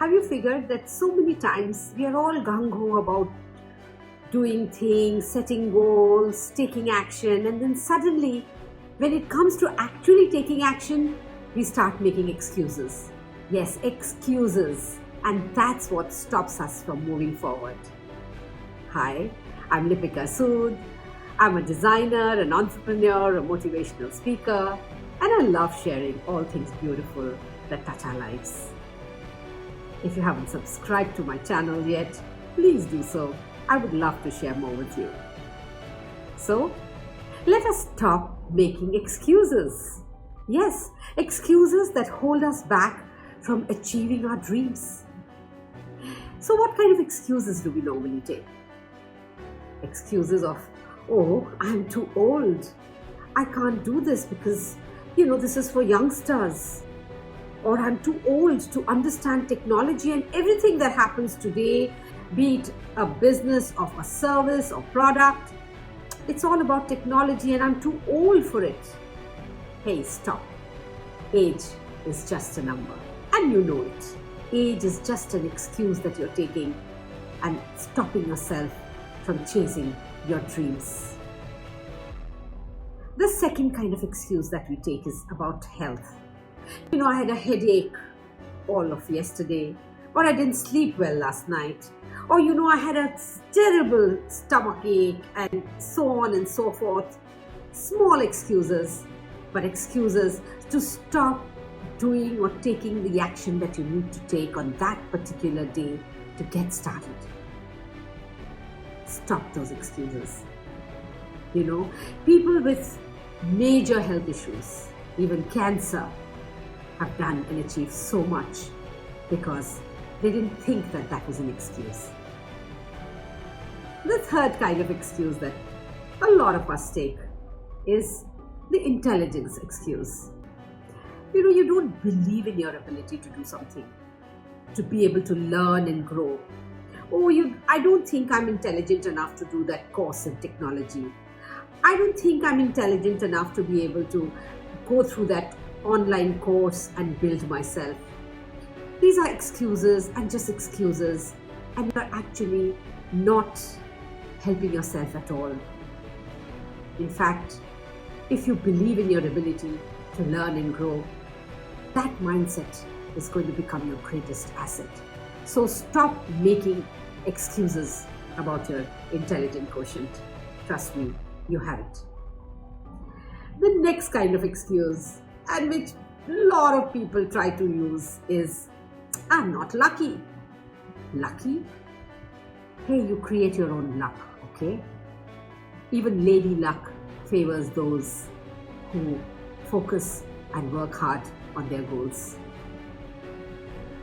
Have you figured that so many times we are all gung-ho about doing things, setting goals, taking action, and then suddenly when it comes to actually taking action, we start making excuses. Yes, excuses. And that's what stops us from moving forward. Hi, I'm Lipika Sud. I'm a designer, an entrepreneur, a motivational speaker, and I love sharing all things beautiful that touch our lives. If you haven't subscribed to my channel yet, please do so. I would love to share more with you. So, let us stop making excuses. Yes, excuses that hold us back from achieving our dreams. So what kind of excuses do we normally take? Excuses of, oh, I'm too old. I can't do this because, this is for youngsters. Or I'm too old to understand technology and everything that happens today, be it a business of a service or product. It's all about technology and I'm too old for it. Hey, stop. Age is just a number and you know it. Age is just an excuse that you're taking and stopping yourself from chasing your dreams. The second kind of excuse that we take is about health. I had a headache all of yesterday, or I didn't sleep well last night, or I had a terrible stomach ache, and so on and so forth. Small excuses, but excuses to stop doing or taking the action that you need to take on that particular day to get started. Stop those excuses. People with major health issues, even cancer, have done and achieved so much because they didn't think that that was an excuse. The third kind of excuse that a lot of us take is the intelligence excuse. You don't believe in your ability to do something, to be able to learn and grow. I don't think I'm intelligent enough to do that course in technology. I don't think I'm intelligent enough to be able to go through that online course and build myself. These are excuses and just excuses, and you're actually not helping yourself at all. In fact, if you believe in your ability to learn and grow, that mindset is going to become your greatest asset. So stop making excuses about your intelligent quotient. Trust me, you have it. The next kind of excuse, and which a lot of people try to use, is I'm not lucky. Lucky? Hey, you create your own luck, okay? Even lady luck favors those who focus and work hard on their goals.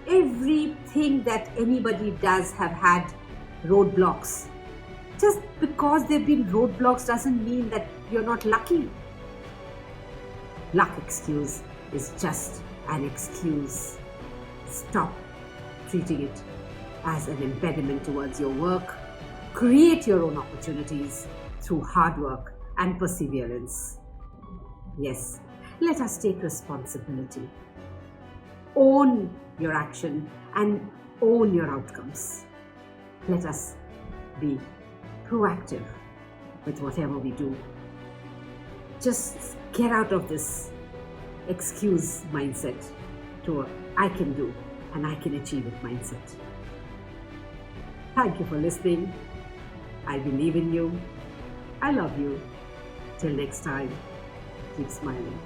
Everything that anybody does have had roadblocks. Just because there have been roadblocks doesn't mean that you're not lucky. Luck excuse is just an excuse. Stop treating it as an impediment towards your work. Create your own opportunities through hard work and perseverance. Yes, let us take responsibility. Own your action and own your outcomes. Let us be proactive with whatever we do. Just get out of this excuse mindset to a I can do and I can achieve it mindset. Thank you for listening. I believe in you. I love you. Till next time, keep smiling.